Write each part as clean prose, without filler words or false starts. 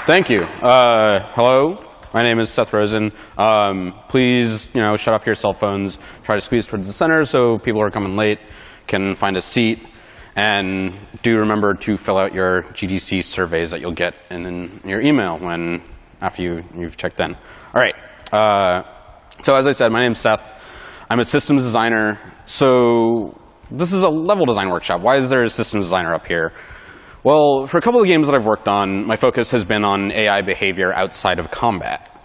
Thank you. Hello, my name is Seth Rosen. Please, shut off your cell phones. Try to squeeze towards the center so people who are coming late can find a seat. And do remember to fill out your GDC surveys that you'll get in your email after you've checked in. All right. So as I said, my name's Seth. I'm a systems designer. So this is a level design workshop. Why is there a systems designer up here? Well, for a couple of games that I've worked on, my focus has been on AI behavior outside of combat.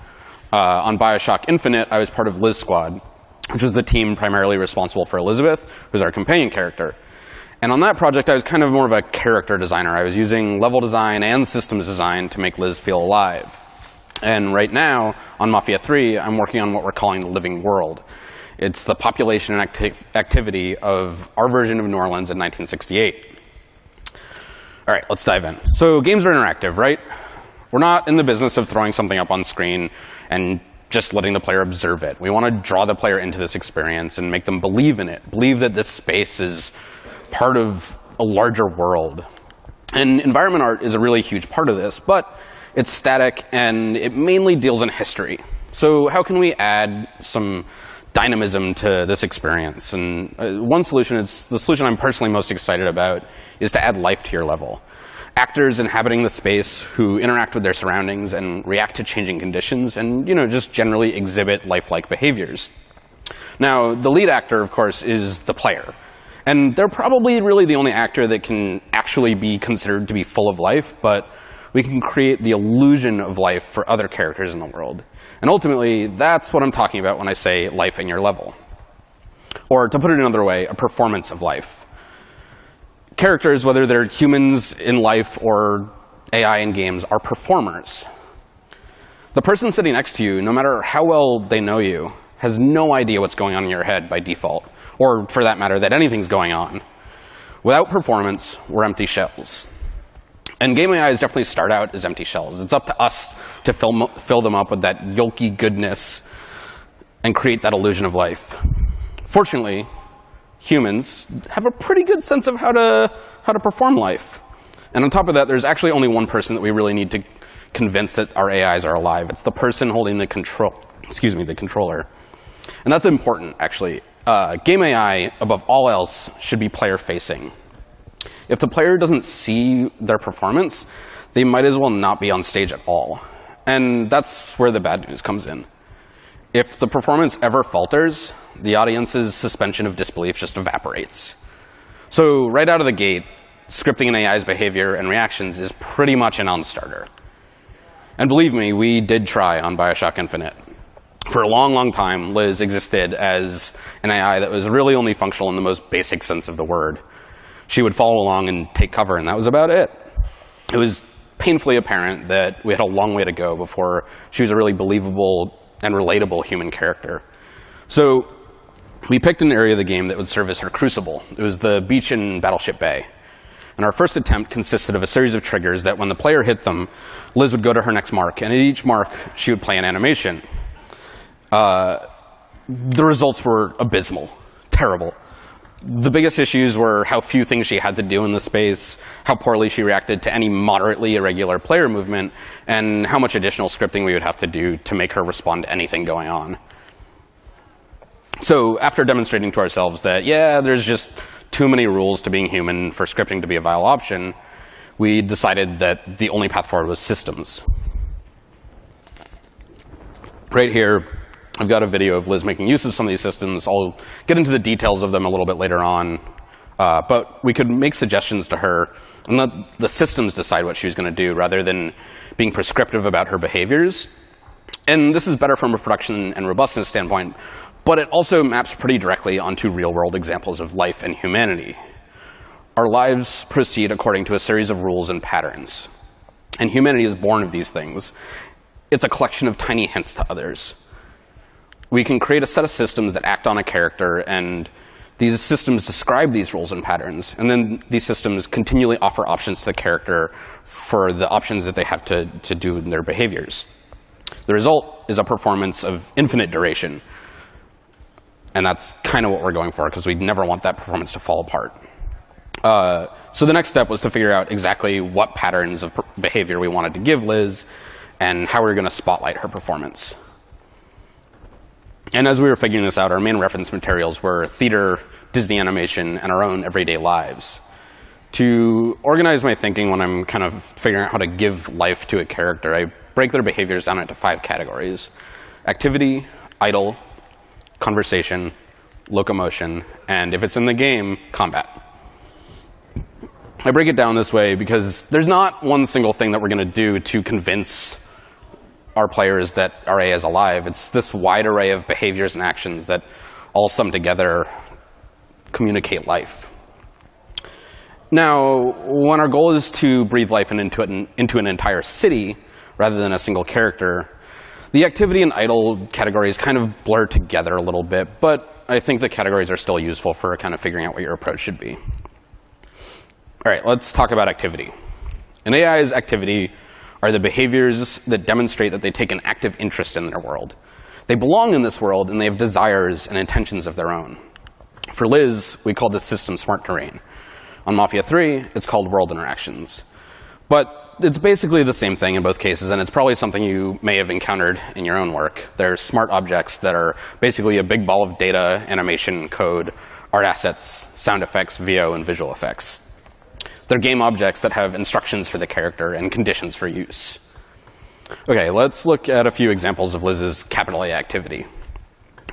On BioShock Infinite, I was part of Liz Squad, which is the team primarily responsible for Elizabeth, who's our companion character. And on that project, I was kind of more of a character designer. I was using level design and systems design to make Liz feel alive. And right now, on Mafia III, I'm working on what we're calling the living world. It's the population and activity of our version of New Orleans in 1968. All right, let's dive in. So games are interactive, right? We're not in the business of throwing something up on screen and just letting the player observe it. We want to draw the player into this experience and make them believe in it, believe that this space is part of a larger world. And environment art is a really huge part of this, but it's static and it mainly deals in history. So how can we add some dynamism to this experience? And one solution, it's the solution I'm personally most excited about, is to add life to your level. Actors inhabiting the space who interact with their surroundings and react to changing conditions and just generally exhibit lifelike behaviors. Now, the lead actor, of course, is the player. And they're probably really the only actor that can actually be considered to be full of life, but we can create the illusion of life for other characters in the world. And ultimately, that's what I'm talking about when I say life in your level. Or to put it another way, a performance of life. Characters, whether they're humans in life or AI in games, are performers. The person sitting next to you, no matter how well they know you, has no idea what's going on in your head by default, or for that matter, that anything's going on. Without performance, we're empty shells. And game AIs definitely start out as empty shells. It's up to us to fill them up with that yolky goodness and create that illusion of life. Fortunately, humans have a pretty good sense of how to perform life. And on top of that, there's actually only one person that we really need to convince that our AIs are alive. It's the person holding the controller. And that's important, actually. Game AI, above all else, should be player-facing. If the player doesn't see their performance, they might as well not be on stage at all. And that's where the bad news comes in. If the performance ever falters, the audience's suspension of disbelief just evaporates. So right out of the gate, scripting an AI's behavior and reactions is pretty much a non-starter. And believe me, we did try on BioShock Infinite. For a long, long time, Liz existed as an AI that was really only functional in the most basic sense of the word. She would follow along and take cover, and that was about it. It was painfully apparent that we had a long way to go before she was a really believable and relatable human character. So we picked an area of the game that would serve as her crucible. It was the beach in Battleship Bay. And our first attempt consisted of a series of triggers that when the player hit them, Liz would go to her next mark, and at each mark, she would play an animation. The results were abysmal, terrible. The biggest issues were how few things she had to do in the space, how poorly she reacted to any moderately irregular player movement, and how much additional scripting we would have to do to make her respond to anything going on. So after demonstrating to ourselves that, yeah, there's just too many rules to being human for scripting to be a viable option, we decided that the only path forward was systems. Right here, I've got a video of Liz making use of some of these systems. I'll get into the details of them a little bit later on. But we could make suggestions to her and let the systems decide what she was going to do rather than being prescriptive about her behaviors. And this is better from a production and robustness standpoint, but it also maps pretty directly onto real-world examples of life and humanity. Our lives proceed according to a series of rules and patterns. And humanity is born of these things. It's a collection of tiny hints to others. We can create a set of systems that act on a character, and these systems describe these rules and patterns. And then these systems continually offer options to the character for the options that they have to do in their behaviors. The result is a performance of infinite duration. And that's kind of what we're going for, because we never want that performance to fall apart. So the next step was to figure out exactly what patterns of behavior we wanted to give Liz and how we were going to spotlight her performance. And as we were figuring this out, our main reference materials were theater, Disney animation, and our own everyday lives. To organize my thinking when I'm kind of figuring out how to give life to a character, I break their behaviors down into 5 categories: activity, idle, conversation, locomotion, and if it's in the game, combat. I break it down this way because there's not one single thing that we're going to do to convince our players that our AI is alive. It's this wide array of behaviors and actions that all sum together communicate life. Now, when our goal is to breathe life into an entire city rather than a single character, the activity and idle categories kind of blur together a little bit, but I think the categories are still useful for kind of figuring out what your approach should be. All right, let's talk about activity. An AI's activity are the behaviors that demonstrate that they take an active interest in their world. They belong in this world, and they have desires and intentions of their own. For Liz, we call this system smart terrain. On Mafia III, it's called world interactions. But it's basically the same thing in both cases, and it's probably something you may have encountered in your own work. They're smart objects that are basically a big ball of data, animation, code, art assets, sound effects, VO, and visual effects. They're game objects that have instructions for the character and conditions for use. OK, let's look at a few examples of Liz's capital A activity.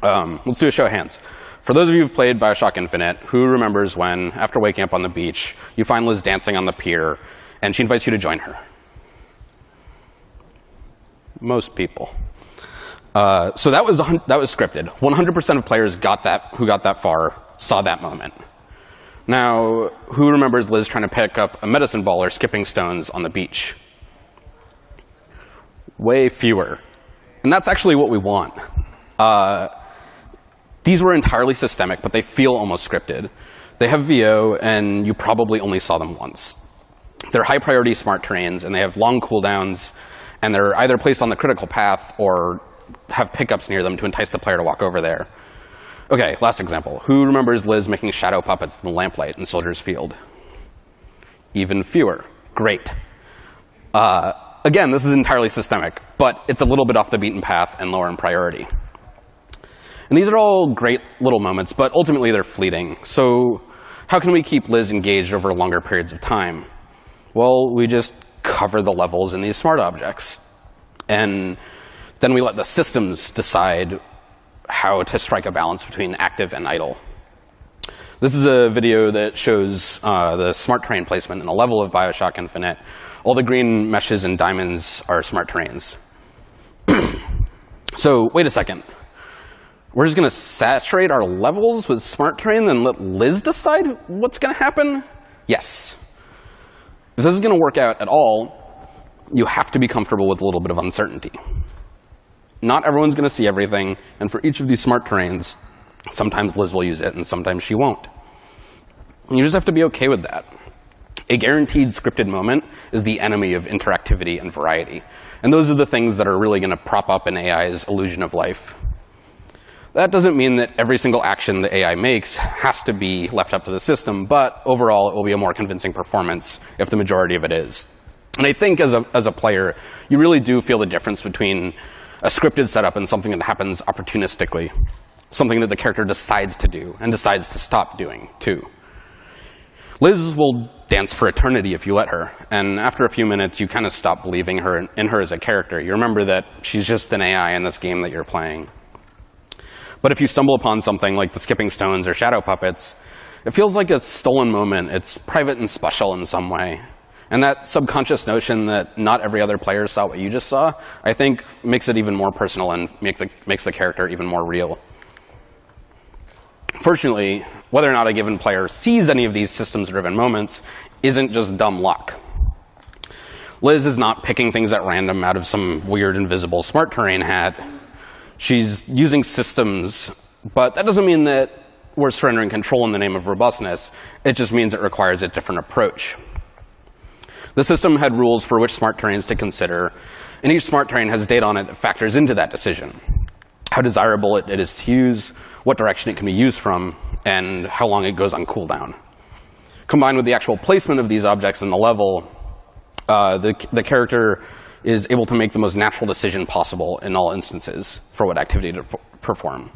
Let's do a show of hands. For those of you who've played BioShock Infinite, who remembers when, after waking up on the beach, you find Liz dancing on the pier, and she invites you to join her? Most people. So that was scripted. 100% of players who got that far saw that moment. Now, who remembers Liz trying to pick up a medicine ball or skipping stones on the beach? Way fewer. And that's actually what we want. These were entirely systemic, but they feel almost scripted. They have VO, and you probably only saw them once. They're high-priority smart terrains, and they have long cooldowns, and they're either placed on the critical path or have pickups near them to entice the player to walk over there. OK, last example. Who remembers Liz making shadow puppets in the lamplight in Soldier's Field? Even fewer. Great. Again, this is entirely systemic, but it's a little bit off the beaten path and lower in priority. And these are all great little moments, but ultimately they're fleeting. So how can we keep Liz engaged over longer periods of time? Well, we just cover the levels in these smart objects. And then we let the systems decide how to strike a balance between active and idle. This is a video that shows the smart terrain placement in a level of BioShock Infinite. All the green meshes and diamonds are smart terrains. So wait a second. We're just going to saturate our levels with smart terrain and let Liz decide what's going to happen? Yes. If this is going to work out at all, you have to be comfortable with a little bit of uncertainty. Not everyone's going to see everything, and for each of these smart terrains, sometimes Liz will use it, and sometimes she won't. And you just have to be OK with that. A guaranteed scripted moment is the enemy of interactivity and variety. And those are the things that are really going to prop up an AI's illusion of life. That doesn't mean that every single action the AI makes has to be left up to the system, but overall, it will be a more convincing performance if the majority of it is. And I think as a player, you really do feel the difference between a scripted setup and something that happens opportunistically, something that the character decides to do and decides to stop doing, too. Liz will dance for eternity if you let her, and after a few minutes, you kind of stop believing in her as a character. You remember that she's just an AI in this game that you're playing. But if you stumble upon something like the skipping stones or shadow puppets, it feels like a stolen moment. It's private and special in some way. And that subconscious notion that not every other player saw what you just saw, I think makes it even more personal and makes the character even more real. Fortunately, whether or not a given player sees any of these systems-driven moments isn't just dumb luck. Liz is not picking things at random out of some weird invisible smart terrain hat. She's using systems, but that doesn't mean that we're surrendering control in the name of robustness. It just means it requires a different approach. The system had rules for which smart terrains to consider, and each smart terrain has data on it that factors into that decision. How desirable it is to use, what direction it can be used from, and how long it goes on cooldown. Combined with the actual placement of these objects in the level, the character is able to make the most natural decision possible in all instances for what activity to perform.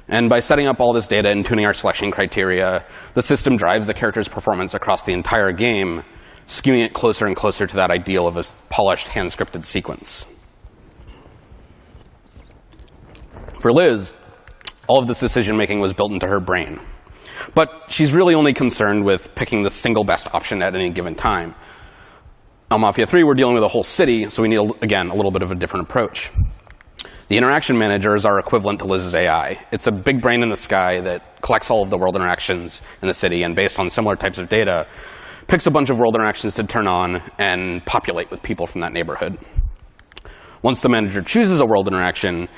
And by setting up all this data and tuning our selection criteria, the system drives the character's performance across the entire game, skewing it closer and closer to that ideal of a polished, hand-scripted sequence. For Liz, all of this decision-making was built into her brain. But she's really only concerned with picking the single best option at any given time. On Mafia 3, we're dealing with a whole city, so we need, again, a little bit of a different approach. The interaction manager is our equivalent to Liz's AI. It's a big brain in the sky that collects all of the world interactions in the city, and based on similar types of data, picks a bunch of world interactions to turn on and populate with people from that neighborhood. Once the manager chooses a world interaction,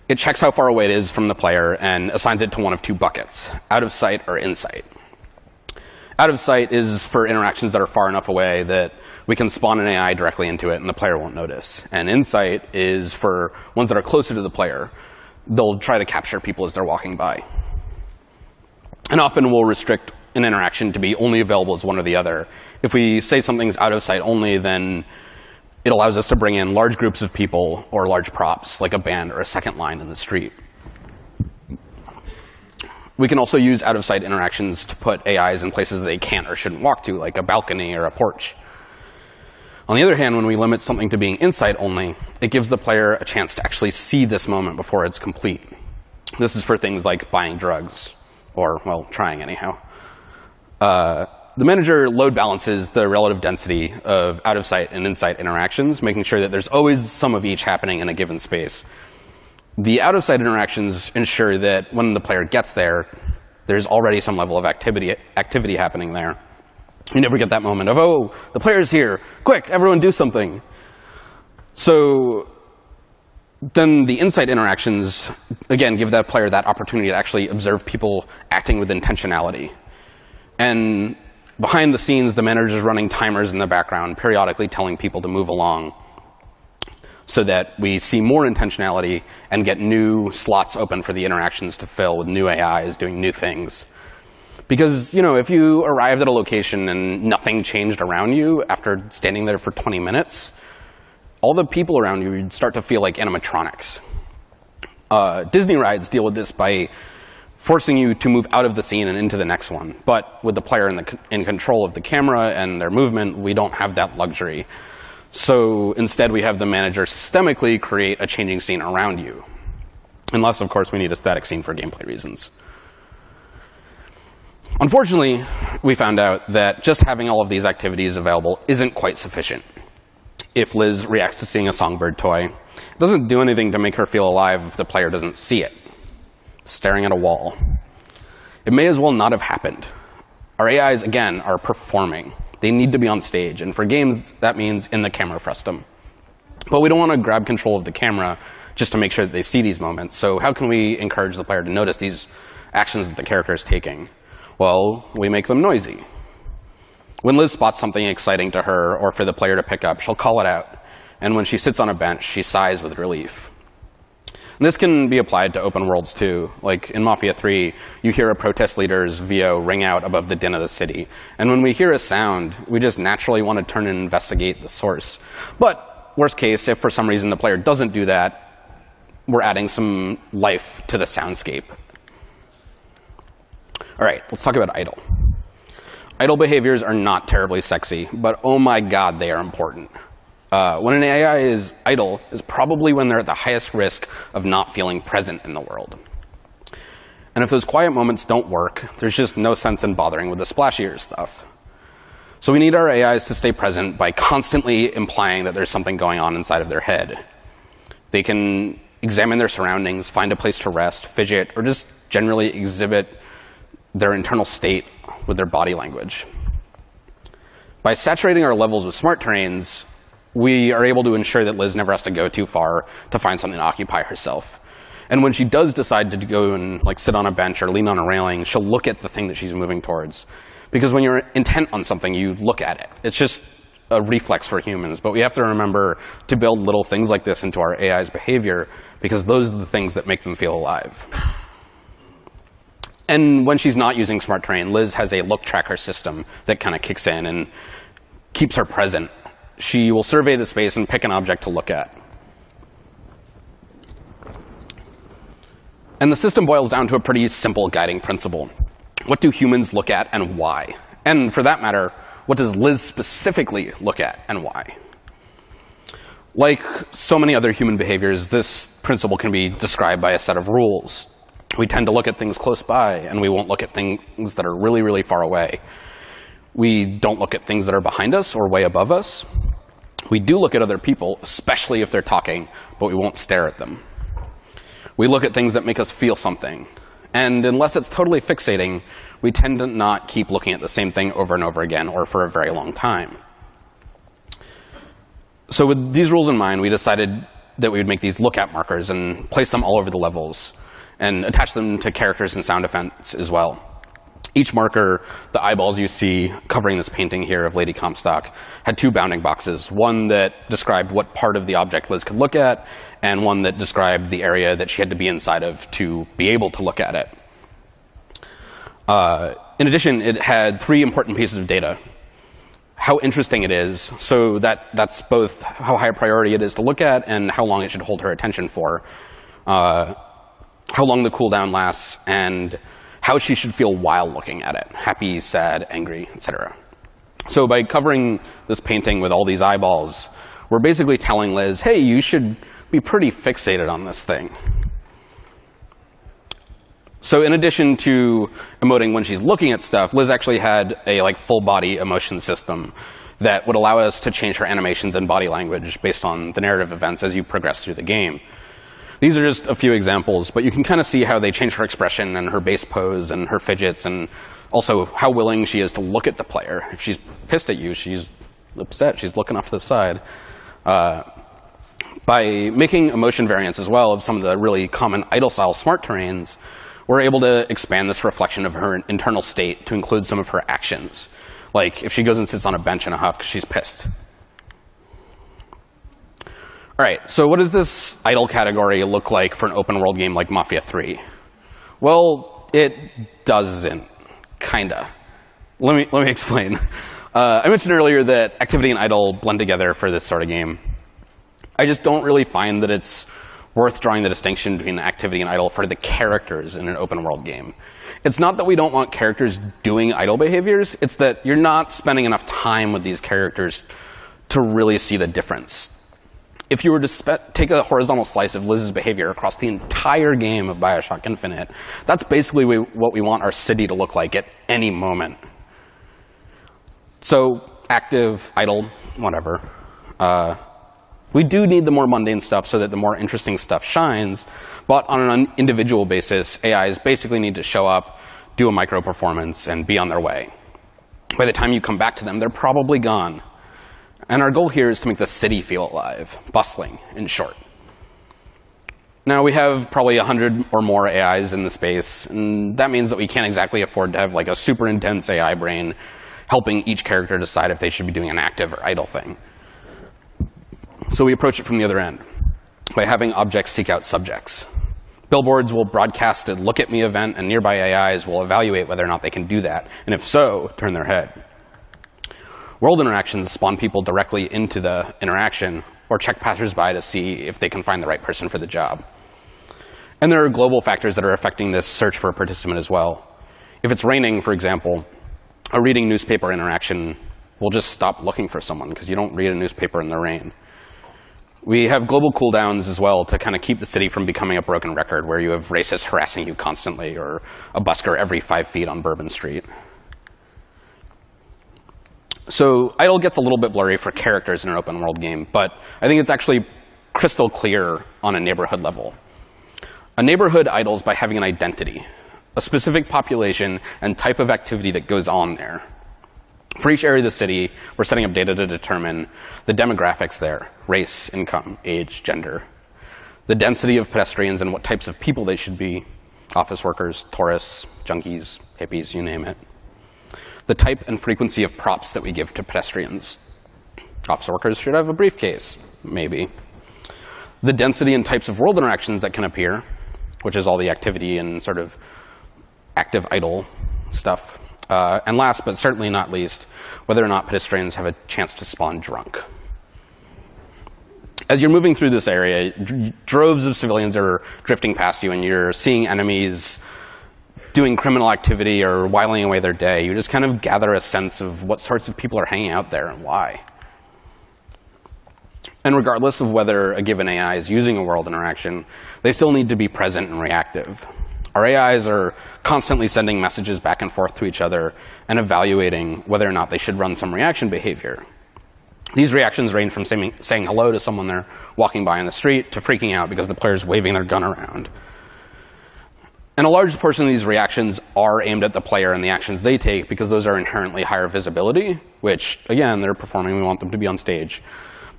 it checks how far away it is from the player and assigns it to one of two buckets, out of sight or in sight. Out of sight is for interactions that are far enough away that we can spawn an AI directly into it and the player won't notice. And in sight is for ones that are closer to the player. They'll try to capture people as they're walking by. And often we'll restrict an interaction to be only available as one or the other. If we say something's out of sight only, then it allows us to bring in large groups of people or large props, like a band or a second line in the street. We can also use out-of-sight interactions to put AIs in places they can't or shouldn't walk to, like a balcony or a porch. On the other hand, when we limit something to being in-sight only, it gives the player a chance to actually see this moment before it's complete. This is for things like buying drugs, or, well, trying anyhow. The manager load balances the relative density of out-of-sight and in-sight interactions, making sure that there's always some of each happening in a given space. The out-of-sight interactions ensure that when the player gets there, there's already some level of activity happening there. You never get that moment of, oh, the player's here. Quick, everyone do something. So then the in-sight interactions, again, give that player that opportunity to actually observe people acting with intentionality. And behind the scenes, the manager is running timers in the background, periodically telling people to move along, so that we see more intentionality and get new slots open for the interactions to fill with new AIs doing new things. Because, you know, if you arrived at a location and nothing changed around you after standing there for 20 minutes, all the people around you would start to feel like animatronics. Disney rides deal with this by forcing you to move out of the scene and into the next one. But with the player in control of the camera and their movement, we don't have that luxury. So instead, we have the manager systemically create a changing scene around you. Unless, of course, we need a static scene for gameplay reasons. Unfortunately, we found out that just having all of these activities available isn't quite sufficient. If Liz reacts to seeing a songbird toy, it doesn't do anything to make her feel alive if the player doesn't see it. Staring at a wall. It may as well not have happened. Our AIs, again, are performing. They need to be on stage, and for games, that means in the camera frustum. But we don't want to grab control of the camera just to make sure that they see these moments. So how can we encourage the player to notice these actions that the character is taking? Well, we make them noisy. When Liz spots something exciting to her or for the player to pick up, she'll call it out. And when she sits on a bench, she sighs with relief. And this can be applied to open worlds too. Like in Mafia 3, you hear a protest leader's VO ring out above the din of the city. And when we hear a sound, we just naturally want to turn and investigate the source. But worst case, if for some reason the player doesn't do that, we're adding some life to the soundscape. All right, let's talk about idle. Idle behaviors are not terribly sexy, but oh my god, they are important. When an AI is idle is probably when they're at the highest risk of not feeling present in the world. And if those quiet moments don't work, there's just no sense in bothering with the splashier stuff. So we need our AIs to stay present by constantly implying that there's something going on inside of their head. They can examine their surroundings, find a place to rest, fidget, or just generally exhibit their internal state with their body language. By saturating our levels with smart terrains, we are able to ensure that Liz never has to go too far to find something to occupy herself. And when she does decide to go and sit on a bench or lean on a railing, she'll look at the thing that she's moving towards. Because when you're intent on something, you look at it. It's just a reflex for humans. But we have to remember to build little things like this into our AI's behavior, because those are the things that make them feel alive. And when she's not using Smart Terrain, Liz has a look tracker system that kind of kicks in and keeps her present. She will survey the space and pick an object to look at. And the system boils down to a pretty simple guiding principle. What do humans look at and why? And for that matter, what does Liz specifically look at and why? Like so many other human behaviors, this principle can be described by a set of rules. We tend to look at things close by, and we won't look at things that are really, really far away. We don't look at things that are behind us or way above us. We do look at other people, especially if they're talking, but we won't stare at them. We look at things that make us feel something. And unless it's totally fixating, we tend to not keep looking at the same thing over and over again or for a very long time. So with these rules in mind, we decided that we would make these look at markers and place them all over the levels and attach them to characters and sound effects as well. Each marker, the eyeballs you see covering this painting here of Lady Comstock, had two bounding boxes, one that described what part of the object Liz could look at, and one that described the area that she had to be inside of to be able to look at it. In addition, it had three important pieces of data. How interesting it is, so that's both how high a priority it is to look at and how long it should hold her attention for, how long the cooldown lasts, and how she should feel while looking at it, happy, sad, angry, etc. So by covering this painting with all these eyeballs, we're basically telling Liz, hey, you should be pretty fixated on this thing. So in addition to emoting when she's looking at stuff, Liz actually had a full body emotion system that would allow us to change her animations and body language based on the narrative events as you progress through the game. These are just a few examples, but you can kind of see how they change her expression and her base pose and her fidgets, and also how willing she is to look at the player. If she's pissed at you, she's upset, she's looking off to the side. By making emotion variants as well of some of the really common idle-style smart terrains, we're able to expand this reflection of her internal state to include some of her actions. Like if she goes and sits on a bench in a huff because she's pissed. All right, so what does this idle category look like for an open world game like Mafia III? Well, it doesn't, kinda. Let me explain. I mentioned earlier that activity and idle blend together for this sort of game. I just don't really find that it's worth drawing the distinction between activity and idle for the characters in an open world game. It's not that we don't want characters doing idle behaviors, it's that you're not spending enough time with these characters to really see the difference. If you were to take a horizontal slice of Liz's behavior across the entire game of BioShock Infinite, that's basically what we want our city to look like at any moment. So active, idle, whatever. We do need the more mundane stuff so that the more interesting stuff shines, but on an individual basis, AIs basically need to show up, do a micro performance, and be on their way. By the time you come back to them, they're probably gone. And our goal here is to make the city feel alive, bustling, in short. Now, we have probably 100 or more AIs in the space, and that means that we can't exactly afford to have a super intense AI brain helping each character decide if they should be doing an active or idle thing. So we approach it from the other end, by having objects seek out subjects. Billboards will broadcast a look at me event, and nearby AIs will evaluate whether or not they can do that, and if so, turn their head. World interactions spawn people directly into the interaction, or check passersby to see if they can find the right person for the job. And there are global factors that are affecting this search for a participant as well. If it's raining, for example, a reading newspaper interaction will just stop looking for someone, because you don't read a newspaper in the rain. We have global cooldowns as well to kind of keep the city from becoming a broken record where you have racists harassing you constantly, or a busker every 5 feet on Bourbon Street. So idle gets a little bit blurry for characters in an open world game, but I think it's actually crystal clear on a neighborhood level. A neighborhood idles by having an identity, a specific population and type of activity that goes on there. For each area of the city, we're setting up data to determine the demographics there: race, income, age, gender, the density of pedestrians and what types of people they should be: office workers, tourists, junkies, hippies, you name it. The type and frequency of props that we give to pedestrians. Office workers should have a briefcase, maybe. The density and types of world interactions that can appear, which is all the activity and sort of active idle stuff. And last, but certainly not least, whether or not pedestrians have a chance to spawn drunk. As you're moving through this area, droves of civilians are drifting past you, and you're seeing enemies doing criminal activity or whiling away their day. You just kind of gather a sense of what sorts of people are hanging out there and why. And regardless of whether a given AI is using a world interaction, they still need to be present and reactive. Our AIs are constantly sending messages back and forth to each other and evaluating whether or not they should run some reaction behavior. These reactions range from saying hello to someone they're walking by on the street to freaking out because the player's waving their gun around. And a large portion of these reactions are aimed at the player and the actions they take because those are inherently higher visibility, which, again, they're performing. We want them to be on stage.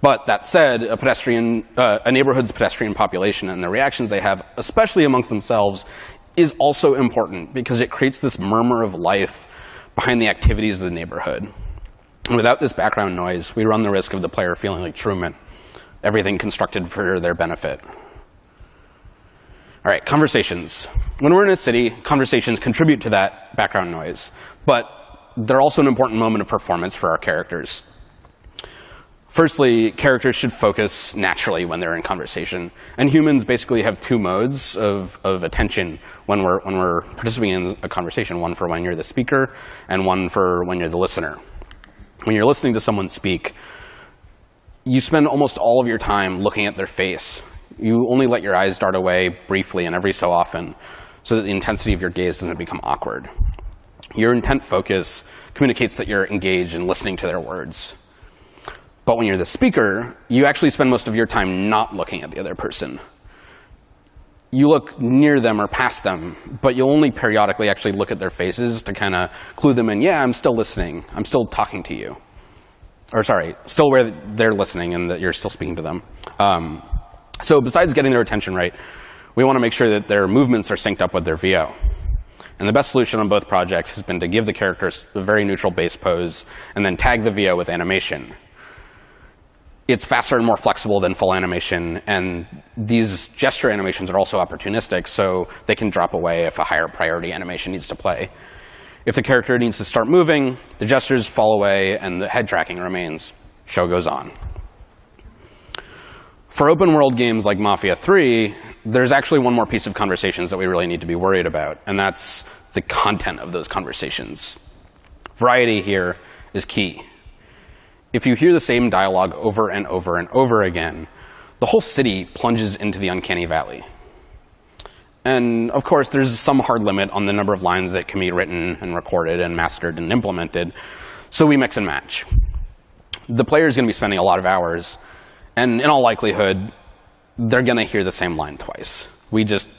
But that said, a neighborhood's pedestrian population and the reactions they have, especially amongst themselves, is also important because it creates this murmur of life behind the activities of the neighborhood. And without this background noise, we run the risk of the player feeling like Truman, everything constructed for their benefit. All right, conversations. When we're in a city, conversations contribute to that background noise, but they're also an important moment of performance for our characters. Firstly, characters should focus naturally when they're in conversation. And humans basically have two modes of attention when we're participating in a conversation, one for when you're the speaker and one for when you're the listener. When you're listening to someone speak, you spend almost all of your time looking at their face. You only let your eyes dart away briefly and every so often so that the intensity of your gaze doesn't become awkward. Your intent focus communicates that you're engaged in listening to their words. But when you're the speaker, you actually spend most of your time not looking at the other person. You look near them or past them, but you'll only periodically actually look at their faces to kind of clue them in, yeah, I'm still listening. I'm still talking to you. Or sorry, still where they're listening and that you're still speaking to them. So besides getting their attention right, we want to make sure that their movements are synced up with their VO. And the best solution on both projects has been to give the characters a very neutral base pose and then tag the VO with animation. It's faster and more flexible than full animation, and these gesture animations are also opportunistic, so they can drop away if a higher priority animation needs to play. If the character needs to start moving, the gestures fall away and the head tracking remains. Show goes on. For open world games like Mafia III, there's actually one more piece of conversations that we really need to be worried about, and that's the content of those conversations. Variety here is key. If you hear the same dialogue over and over and over again, the whole city plunges into the uncanny valley. And of course, there's some hard limit on the number of lines that can be written and recorded and mastered and implemented, so we mix and match. The player is going to be spending a lot of hours, and in all likelihood, they're going to hear the same line twice. We just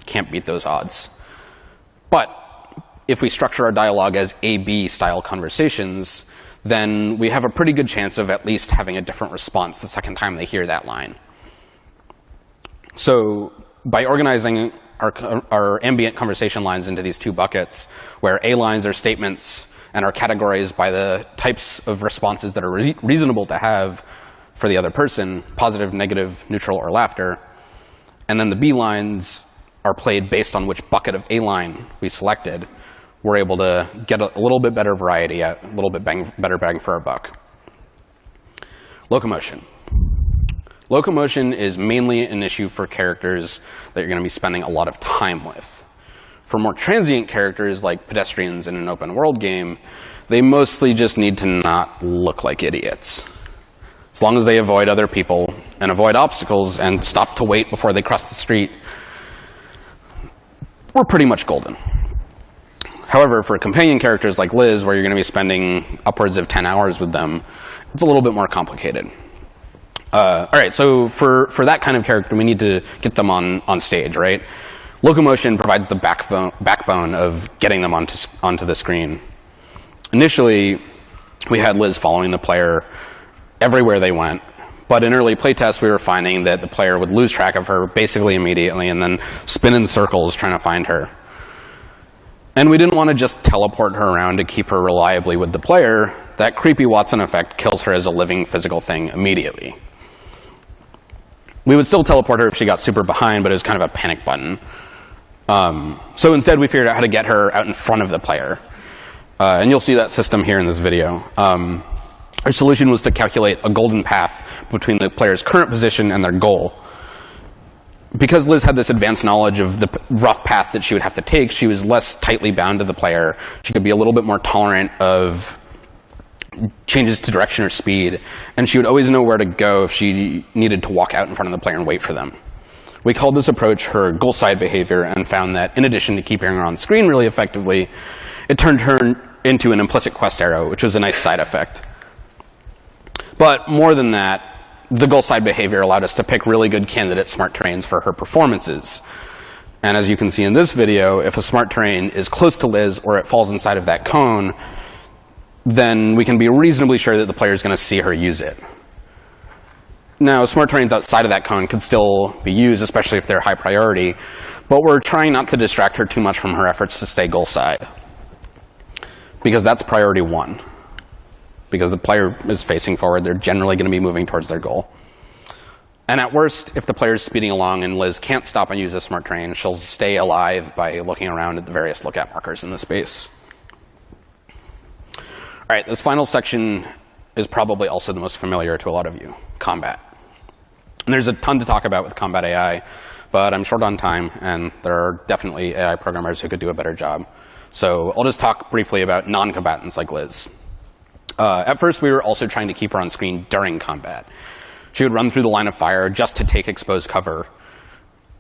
can't beat those odds. But if we structure our dialogue as A-B style conversations, then we have a pretty good chance of at least having a different response the second time they hear that line. So by organizing our ambient conversation lines into these two buckets, where A lines are statements and are categorized by the types of responses that are reasonable to have for the other person, positive, negative, neutral, or laughter, and then the B lines are played based on which bucket of A line we selected, we're able to get a little bit better variety, a little bit better bang for our buck. Locomotion. Locomotion is mainly an issue for characters that you're going to be spending a lot of time with. For more transient characters like pedestrians in an open world game, they mostly just need to not look like idiots. As long as they avoid other people and avoid obstacles and stop to wait before they cross the street, we're pretty much golden. However, for companion characters like Liz, where you're going to be spending upwards of 10 hours with them, it's a little bit more complicated. All right, so for that kind of character, we need to get them on stage, right? Locomotion provides the backbone of getting them onto the screen. Initially, we had Liz following the player everywhere they went, but in early playtests, we were finding that the player would lose track of her basically immediately and then spin in circles trying to find her. And we didn't want to just teleport her around to keep her reliably with the player. That creepy Watson effect kills her as a living physical thing immediately. We would still teleport her if she got super behind, but it was kind of a panic button. So instead, we figured out how to get her out in front of the player. And you'll see that system here in this video. Our solution was to calculate a golden path between the player's current position and their goal. Because Liz had this advanced knowledge of the rough path that she would have to take, she was less tightly bound to the player. She could be a little bit more tolerant of changes to direction or speed, and she would always know where to go if she needed to walk out in front of the player and wait for them. We called this approach her goal side behavior and found that in addition to keeping her on screen really effectively, it turned her into an implicit quest arrow, which was a nice side effect. But more than that, the goal side behavior allowed us to pick really good candidate smart terrains for her performances. And as you can see in this video, if a smart terrain is close to Liz or it falls inside of that cone, then we can be reasonably sure that the player is going to see her use it. Now, smart terrains outside of that cone could still be used, especially if they're high priority, but we're trying not to distract her too much from her efforts to stay goal side, because that's priority one. Because the player is facing forward, they're generally going to be moving towards their goal. And at worst, if the player is speeding along and Liz can't stop and use a smart terrain, she'll stay alive by looking around at the various lookout markers in the space. All right, this final section is probably also the most familiar to a lot of you, combat. And there's a ton to talk about with combat AI, but I'm short on time, and there are definitely AI programmers who could do a better job. So I'll just talk briefly about non-combatants like Liz. At first, we were also trying to keep her on screen during combat. She would run through the line of fire just to take exposed cover.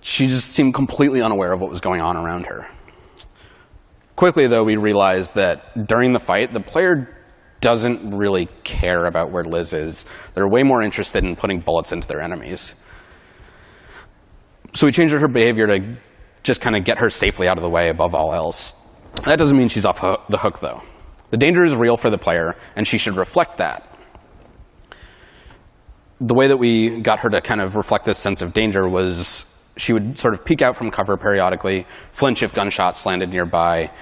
She just seemed completely unaware of what was going on around her. Quickly, though, we realized that during the fight, the player doesn't really care about where Liz is. They're way more interested in putting bullets into their enemies. So we changed her behavior to just kind of get her safely out of the way above all else. That doesn't mean she's off the hook, though. The danger is real for the player, and she should reflect that. The way that we got her to kind of reflect this sense of danger was she would sort of peek out from cover periodically, flinch if gunshots landed nearby,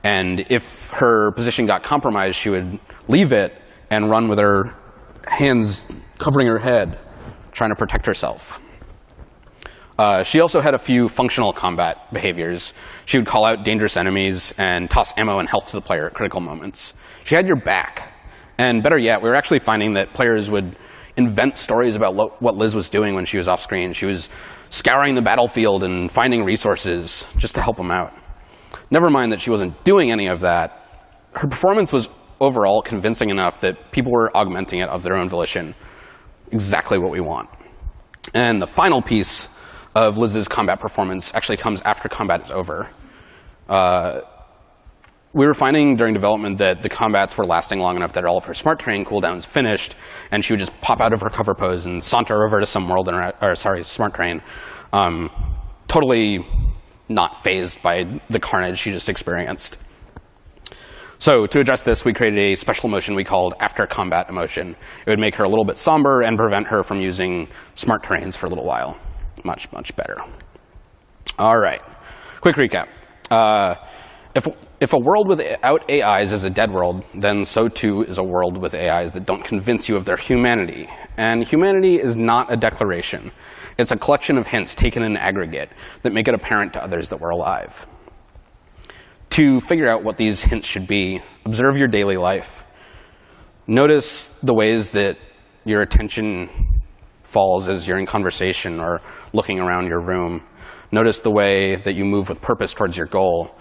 and if her position got compromised, she would leave it and run with her hands covering her head, trying to protect herself. She also had a few functional combat behaviors. She would call out dangerous enemies and toss ammo and health to the player at critical moments. She had your back. And better yet, we were actually finding that players would invent stories about what Liz was doing when she was off screen. She was scouring the battlefield and finding resources just to help them out. Never mind that she wasn't doing any of that. Her performance was overall convincing enough that people were augmenting it of their own volition. Exactly what we want. And the final piece of Liz's combat performance actually comes after combat is over. We were finding during development that the combats were lasting long enough that all of her smart terrain cooldowns finished, and she would just pop out of her cover pose and saunter over to some smart terrain, totally not fazed by the carnage she just experienced. So to address this, we created a special emotion we called after combat emotion. It would make her a little bit somber and prevent her from using smart terrains for a little while. Much, much better. All right, quick recap. If a world without AIs is a dead world, then so too is a world with AIs that don't convince you of their humanity. And humanity is not a declaration. It's a collection of hints taken in aggregate that make it apparent to others that we're alive. To figure out what these hints should be, observe your daily life. Notice the ways that your attention falls as you're in conversation or looking around your room. Notice the way that you move with purpose towards your goal,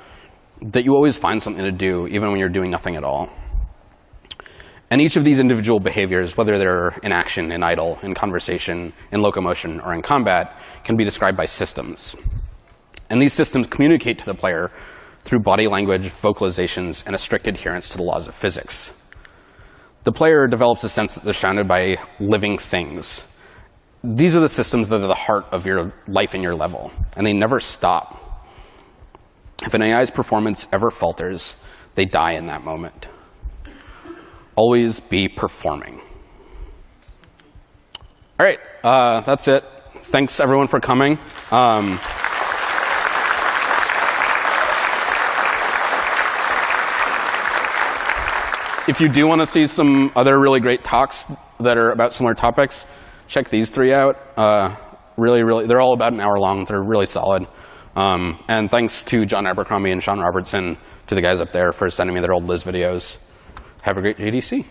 that you always find something to do, even when you're doing nothing at all. And each of these individual behaviors, whether they're in action, in idle, in conversation, in locomotion, or in combat, can be described by systems. And these systems communicate to the player through body language, vocalizations, and a strict adherence to the laws of physics. The player develops a sense that they're surrounded by living things. These are the systems that are the heart of your life and your level, and they never stop. If an AI's performance ever falters, they die in that moment. Always be performing. All right, that's it. Thanks, everyone, for coming. If you do want to see some other really great talks that are about similar topics, check these three out. Really, they're all about an hour long. They're really solid. And thanks to John Abercrombie and Sean Robertson, to the guys up there, for sending me their old Liz videos. Have a great GDC.